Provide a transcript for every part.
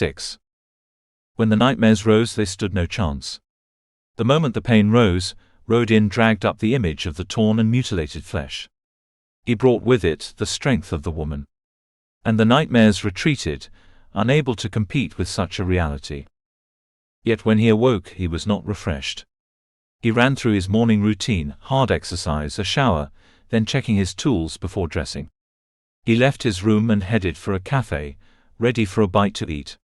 6. When the nightmares rose, they stood no chance. The moment the pain rose, Rodin dragged up the image of the torn and mutilated flesh. He brought with it the strength of the woman. And the nightmares retreated, unable to compete with such a reality. Yet when he awoke, he was not refreshed. He ran through his morning routine, hard exercise, a shower, then checking his tools before dressing. He left his room and headed for a cafe, ready for a bite to eat.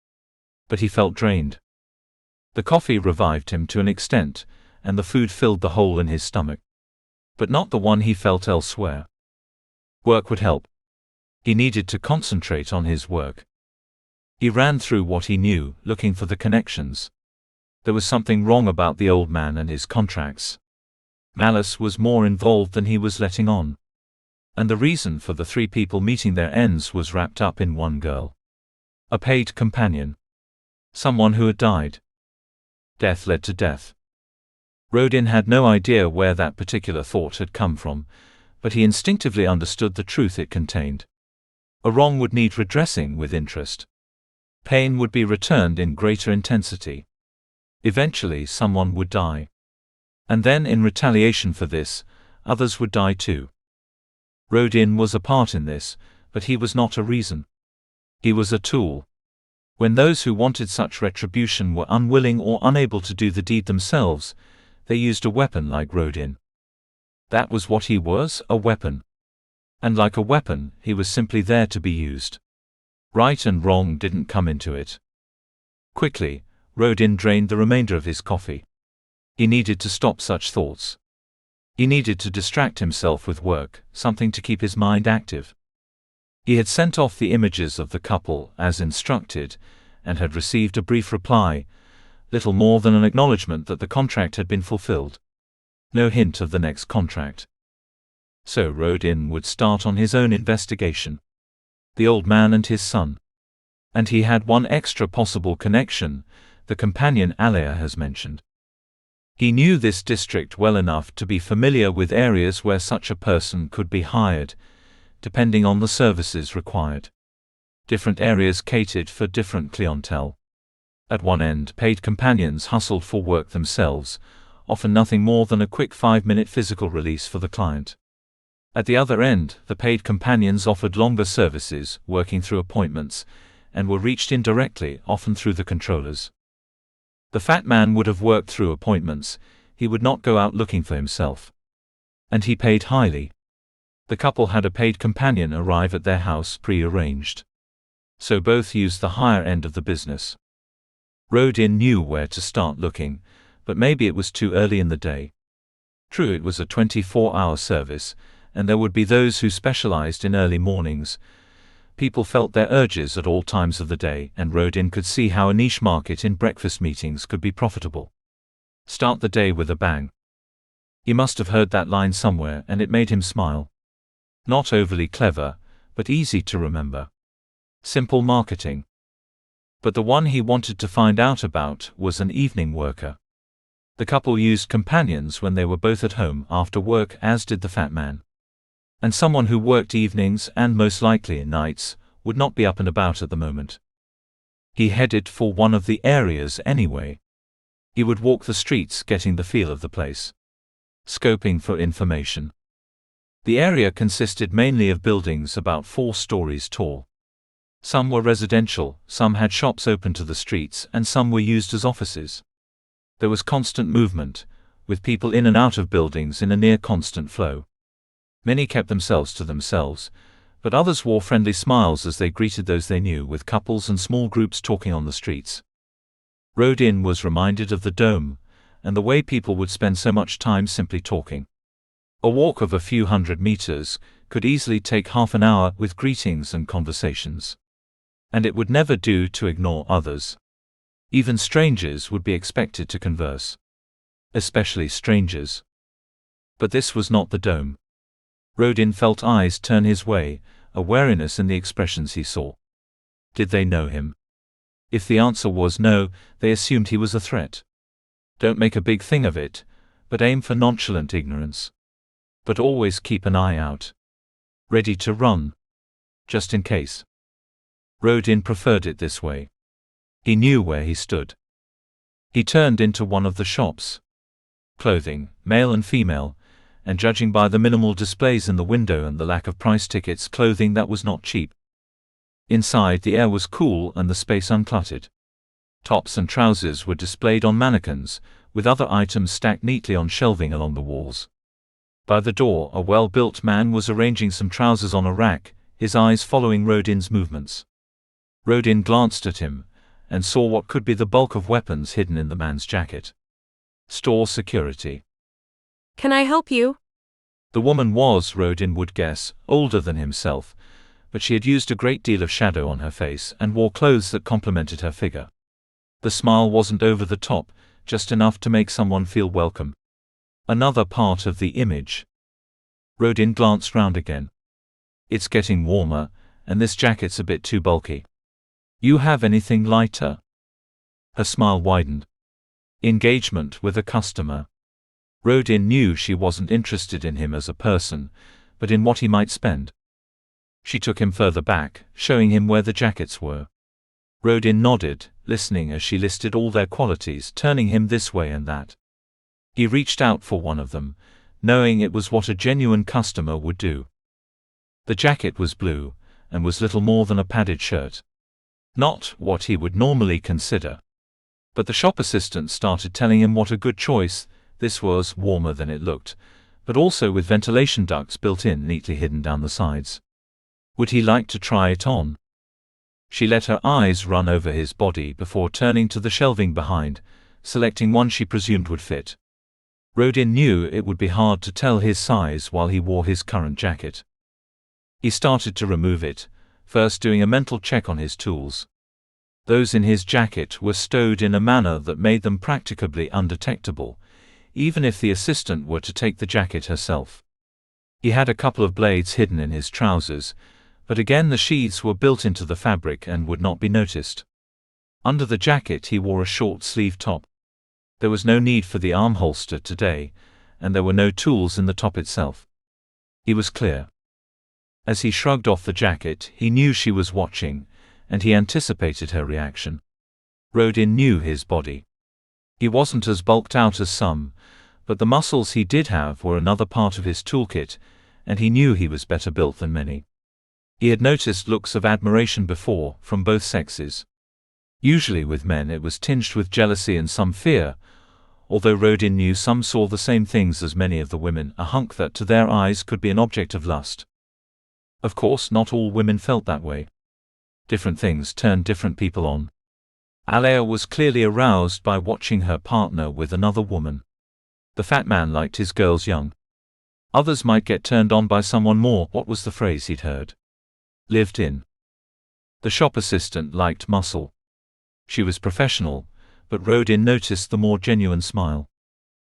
But he felt drained. The coffee revived him to an extent, and the food filled the hole in his stomach. But not the one he felt elsewhere. Work would help. He needed to concentrate on his work. He ran through what he knew, looking for the connections. There was something wrong about the old man and his contracts. Malice was more involved than he was letting on. And the reason for the 3 people meeting their ends was wrapped up in one girl. A paid companion. Someone who had died. Death led to death. Rodin had no idea where that particular thought had come from, but he instinctively understood the truth it contained. A wrong would need redressing with interest. Pain would be returned in greater intensity. Eventually someone would die. And then in retaliation for this, others would die too. Rodin was a part in this, but he was not a reason. He was a tool. When those who wanted such retribution were unwilling or unable to do the deed themselves, they used a weapon like Rodin. That was what he was, a weapon. And like a weapon, he was simply there to be used. Right and wrong didn't come into it. Quickly, Rodin drained the remainder of his coffee. He needed to stop such thoughts. He needed to distract himself with work, something to keep his mind active. He had sent off the images of the couple, as instructed, and had received a brief reply, little more than an acknowledgement that the contract had been fulfilled. No hint of the next contract. So Rodin would start on his own investigation. The old man and his son. And he had one extra possible connection, the companion Alea has mentioned. He knew this district well enough to be familiar with areas where such a person could be hired, depending on the services required. Different areas catered for different clientele. At one end, paid companions hustled for work themselves, often nothing more than a quick 5-minute physical release for the client. At the other end, the paid companions offered longer services, working through appointments, and were reached indirectly, often through the controllers. The fat man would have worked through appointments, he would not go out looking for himself. And he paid highly. The couple had a paid companion arrive at their house pre-arranged. So both used the higher end of the business. Rodin knew where to start looking, but maybe it was too early in the day. True, it was a 24-hour service, and there would be those who specialized in early mornings. People felt their urges at all times of the day, and Rodin could see how a niche market in breakfast meetings could be profitable. Start the day with a bang. He must have heard that line somewhere, and it made him smile. Not overly clever, but easy to remember. Simple marketing. But the one he wanted to find out about was an evening worker. The couple used companions when they were both at home after work, as did the fat man. And someone who worked evenings and most likely nights would not be up and about at the moment. He headed for one of the areas anyway. He would walk the streets getting the feel of the place. Scoping for information. The area consisted mainly of buildings about 4 stories tall. Some were residential, some had shops open to the streets, and some were used as offices. There was constant movement, with people in and out of buildings in a near constant flow. Many kept themselves to themselves, but others wore friendly smiles as they greeted those they knew, with couples and small groups talking on the streets. Rodin was reminded of the Dome, and the way people would spend so much time simply talking. A walk of a few hundred meters could easily take half an hour with greetings and conversations. And it would never do to ignore others. Even strangers would be expected to converse. Especially strangers. But this was not the Dome. Rodin felt eyes turn his way, a wariness in the expressions he saw. Did they know him? If the answer was no, they assumed he was a threat. Don't make a big thing of it, but aim for nonchalant ignorance. But always keep an eye out. Ready to run. Just in case. Rodin preferred it this way. He knew where he stood. He turned into one of the shops. Clothing, male and female, and judging by the minimal displays in the window and the lack of price tickets, clothing that was not cheap. Inside, the air was cool and the space uncluttered. Tops and trousers were displayed on mannequins, with other items stacked neatly on shelving along the walls. By the door, a well-built man was arranging some trousers on a rack, his eyes following Rodin's movements. Rodin glanced at him, and saw what could be the bulk of weapons hidden in the man's jacket. Store security. Can I help you? The woman was, Rodin would guess, older than himself, but she had used a great deal of shadow on her face and wore clothes that complemented her figure. The smile wasn't over the top, just enough to make someone feel welcome. Another part of the image. Rodin glanced round again. It's getting warmer, and this jacket's a bit too bulky. You have anything lighter? Her smile widened. Engagement with a customer. Rodin knew she wasn't interested in him as a person, but in what he might spend. She took him further back, showing him where the jackets were. Rodin nodded, listening as she listed all their qualities, turning him this way and that. He reached out for one of them, knowing it was what a genuine customer would do. The jacket was blue, and was little more than a padded shirt. Not what he would normally consider. But the shop assistant started telling him what a good choice. This was warmer than it looked, but also with ventilation ducts built in, neatly hidden down the sides. Would he like to try it on? She let her eyes run over his body before turning to the shelving behind, selecting one she presumed would fit. Rodin knew it would be hard to tell his size while he wore his current jacket. He started to remove it, first doing a mental check on his tools. Those in his jacket were stowed in a manner that made them practically undetectable, even if the assistant were to take the jacket herself. He had a couple of blades hidden in his trousers, but again the sheaths were built into the fabric and would not be noticed. Under the jacket he wore a short-sleeved top. There was no need for the arm holster today, and there were no tools in the top itself. He was clear. As he shrugged off the jacket, he knew she was watching, and he anticipated her reaction. Rodin knew his body. He wasn't as bulked out as some, but the muscles he did have were another part of his toolkit, and he knew he was better built than many. He had noticed looks of admiration before, from both sexes. Usually with men it was tinged with jealousy and some fear, although Rodin knew some saw the same things as many of the women, a hunk that to their eyes could be an object of lust. Of course, not all women felt that way. Different things turned different people on. Alea was clearly aroused by watching her partner with another woman. The fat man liked his girls young. Others might get turned on by someone more, what was the phrase he'd heard? Lived in. The shop assistant liked muscle. She was professional, but Rodin noticed the more genuine smile.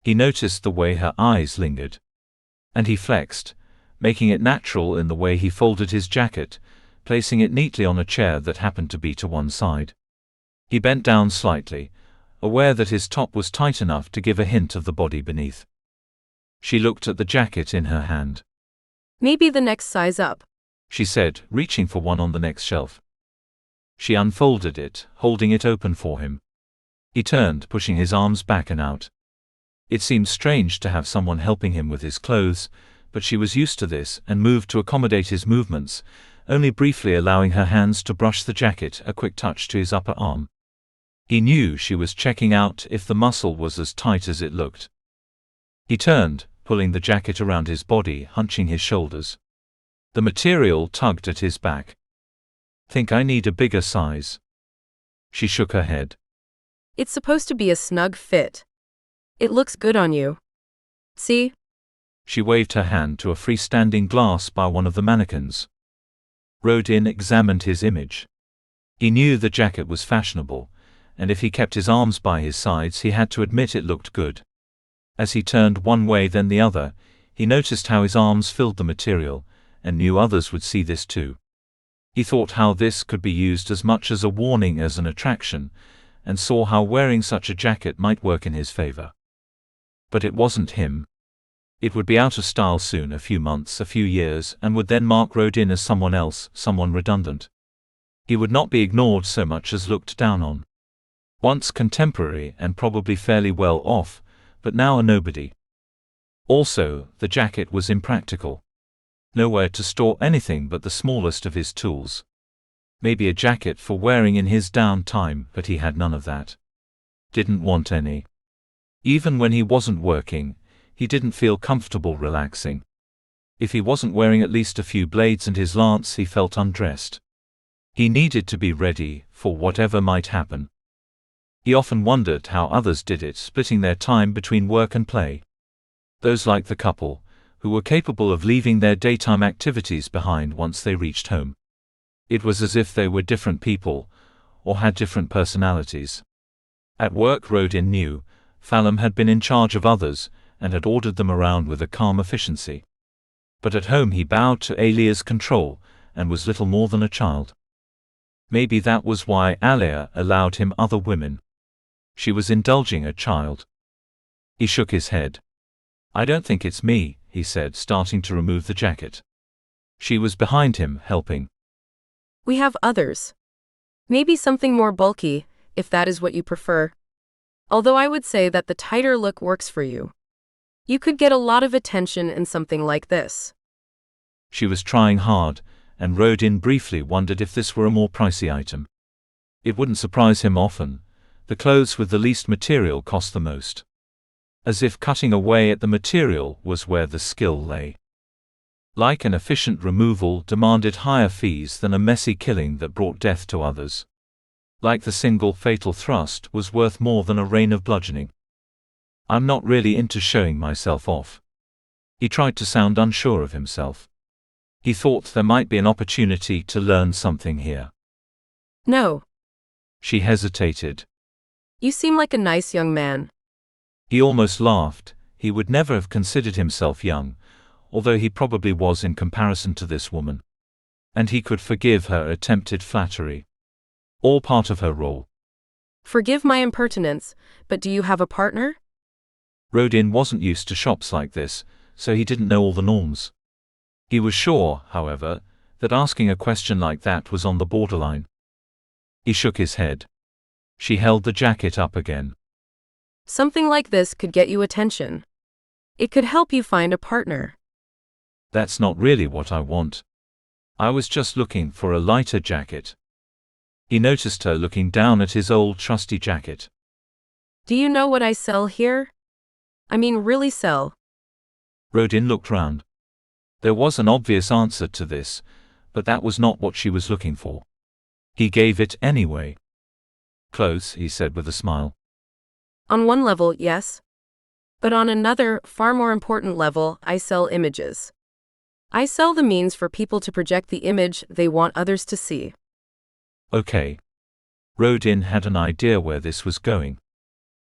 He noticed the way her eyes lingered. And he flexed, making it natural in the way he folded his jacket, placing it neatly on a chair that happened to be to one side. He bent down slightly, aware that his top was tight enough to give a hint of the body beneath. She looked at the jacket in her hand. Maybe the next size up, she said, reaching for one on the next shelf. She unfolded it, holding it open for him. He turned, pushing his arms back and out. It seemed strange to have someone helping him with his clothes, but she was used to this and moved to accommodate his movements, only briefly allowing her hands to brush the jacket, a quick touch to his upper arm. He knew she was checking out if the muscle was as tight as it looked. He turned, pulling the jacket around his body, hunching his shoulders. The material tugged at his back. Think I need a bigger size? She shook her head. It's supposed to be a snug fit. It looks good on you. See? She waved her hand to a freestanding glass by one of the mannequins. Rodin examined his image. He knew the jacket was fashionable, and if he kept his arms by his sides he had to admit it looked good. As he turned one way then the other, he noticed how his arms filled the material, and knew others would see this too. He thought how this could be used as much as a warning as an attraction, and saw how wearing such a jacket might work in his favor. But it wasn't him. It would be out of style soon, a few months, a few years, and would then mark Rodin as someone else, someone redundant. He would not be ignored so much as looked down on. Once contemporary and probably fairly well off, but now a nobody. Also, the jacket was impractical. Nowhere to store anything but the smallest of his tools. Maybe a jacket for wearing in his downtime, but he had none of that. Didn't want any. Even when he wasn't working, he didn't feel comfortable relaxing. If he wasn't wearing at least a few blades and his lance, he felt undressed. He needed to be ready for whatever might happen. He often wondered how others did it, splitting their time between work and play. Those like the couple, who were capable of leaving their daytime activities behind once they reached home. It was as if they were different people, or had different personalities. At work, Rodin knew, Fallon had been in charge of others, and had ordered them around with a calm efficiency. But at home he bowed to Alia's control, and was little more than a child. Maybe that was why Alia allowed him other women. She was indulging a child. He shook his head. "I don't think it's me," he said, starting to remove the jacket. She was behind him, helping. We have others. Maybe something more bulky, if that is what you prefer. Although I would say that the tighter look works for you. You could get a lot of attention in something like this. She was trying hard, and Rodin briefly wondered if this were a more pricey item. It wouldn't surprise him often. The clothes with the least material cost the most. As if cutting away at the material was where the skill lay. Like an efficient removal demanded higher fees than a messy killing that brought death to others. Like the single fatal thrust was worth more than a rain of bludgeoning. "I'm not really into showing myself off." He tried to sound unsure of himself. He thought there might be an opportunity to learn something here. No. She hesitated. You seem like a nice young man. He almost laughed. He would never have considered himself young, although he probably was in comparison to this woman. And he could forgive her attempted flattery. All part of her role. Forgive my impertinence, but do you have a partner? Rodin wasn't used to shops like this, so he didn't know all the norms. He was sure, however, that asking a question like that was on the borderline. He shook his head. She held the jacket up again. Something like this could get you attention. It could help you find a partner. That's not really what I want. I was just looking for a lighter jacket. He noticed her looking down at his old trusty jacket. Do you know what I sell here? I mean, really sell. Rodin looked round. There was an obvious answer to this, but that was not what she was looking for. He gave it anyway. "Clothes," he said with a smile. On one level, yes. But on another, far more important level, I sell images. I sell the means for people to project the image they want others to see. Okay. Rodin had an idea where this was going.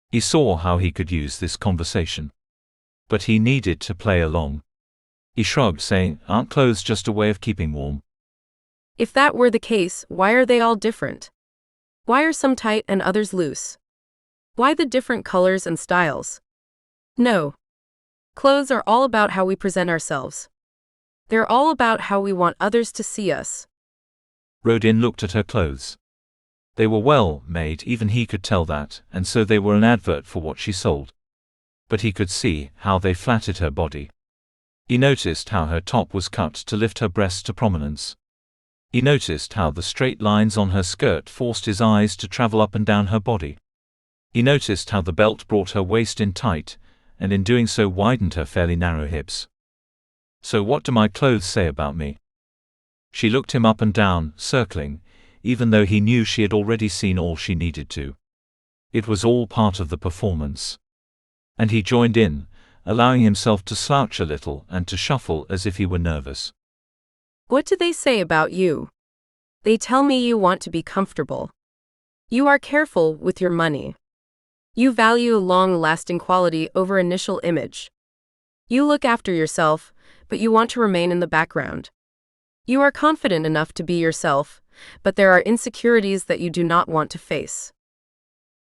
He saw how he could use this conversation. But he needed to play along. He shrugged, saying, "Aren't clothes just a way of keeping warm?" If that were the case, why are they all different? Why are some tight and others loose? Why the different colors and styles? No. Clothes are all about how we present ourselves. They're all about how we want others to see us. Rodin looked at her clothes. They were well made, even he could tell that, and so they were an advert for what she sold. But he could see how they flattered her body. He noticed how her top was cut to lift her breasts to prominence. He noticed how the straight lines on her skirt forced his eyes to travel up and down her body. He noticed how the belt brought her waist in tight, and in doing so widened her fairly narrow hips. "So what do my clothes say about me?" She looked him up and down, circling, even though he knew she had already seen all she needed to. It was all part of the performance. And he joined in, allowing himself to slouch a little and to shuffle as if he were nervous. What do they say about you? They tell me you want to be comfortable. You are careful with your money. You value long-lasting quality over initial image. You look after yourself, but you want to remain in the background. You are confident enough to be yourself, but there are insecurities that you do not want to face.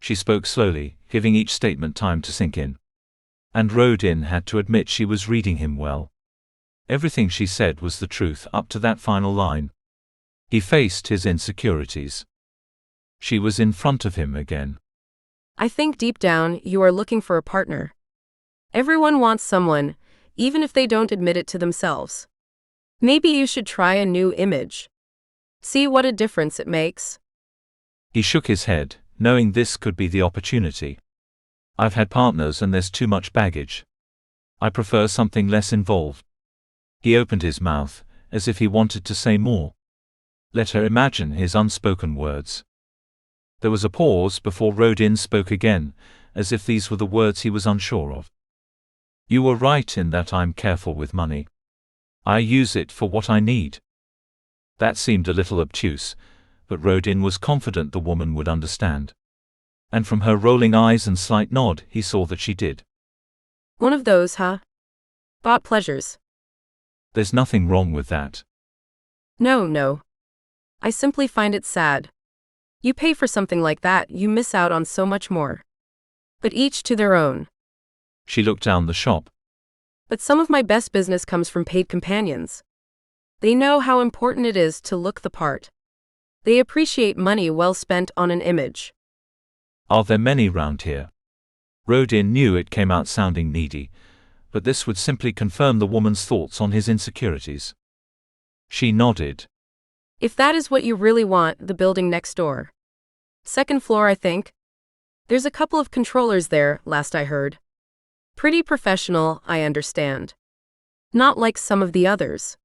She spoke slowly, giving each statement time to sink in. And Rodin had to admit she was reading him well. Everything she said was the truth up to that final line. He faced his insecurities. She was in front of him again. I think deep down you are looking for a partner. Everyone wants someone, even if they don't admit it to themselves. Maybe you should try a new image. See what a difference it makes. He shook his head, knowing this could be the opportunity. I've had partners and there's too much baggage. I prefer something less involved. He opened his mouth, as if he wanted to say more. Let her imagine his unspoken words. There was a pause before Rodin spoke again, as if these were the words he was unsure of. You were right in that I'm careful with money. I use it for what I need. That seemed a little obtuse, but Rodin was confident the woman would understand. And from her rolling eyes and slight nod, he saw that she did. One of those, huh? Bought pleasures. There's nothing wrong with that. No. I simply find it sad. You pay for something like that, you miss out on so much more. But each to their own. She looked down the shop. But some of my best business comes from paid companions. They know how important it is to look the part. They appreciate money well spent on an image. Are there many round here? Rodin knew it came out sounding needy, but this would simply confirm the woman's thoughts on his insecurities. She nodded. If that is what you really want, the building next door. Second floor, I think. There's a couple of controllers there, last I heard. Pretty professional, I understand. Not like some of the others.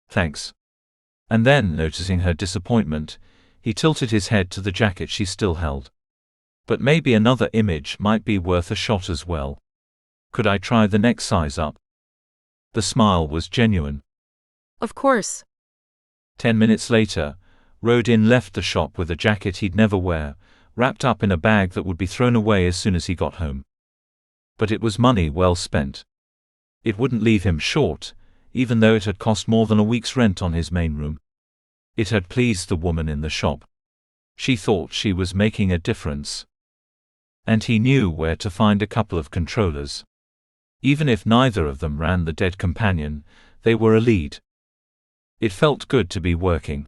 Thanks. And then, noticing her disappointment, he tilted his head to the jacket she still held. But maybe another image might be worth a shot as well. Could I try the next size up? The smile was genuine. Of course. 10 minutes later, Rodin left the shop with a jacket he'd never wear, wrapped up in a bag that would be thrown away as soon as he got home. But it was money well spent. It wouldn't leave him short, even though it had cost more than a week's rent on his main room. It had pleased the woman in the shop. She thought she was making a difference. And he knew where to find a couple of controllers. Even if neither of them ran the dead companion, they were a lead. It felt good to be working.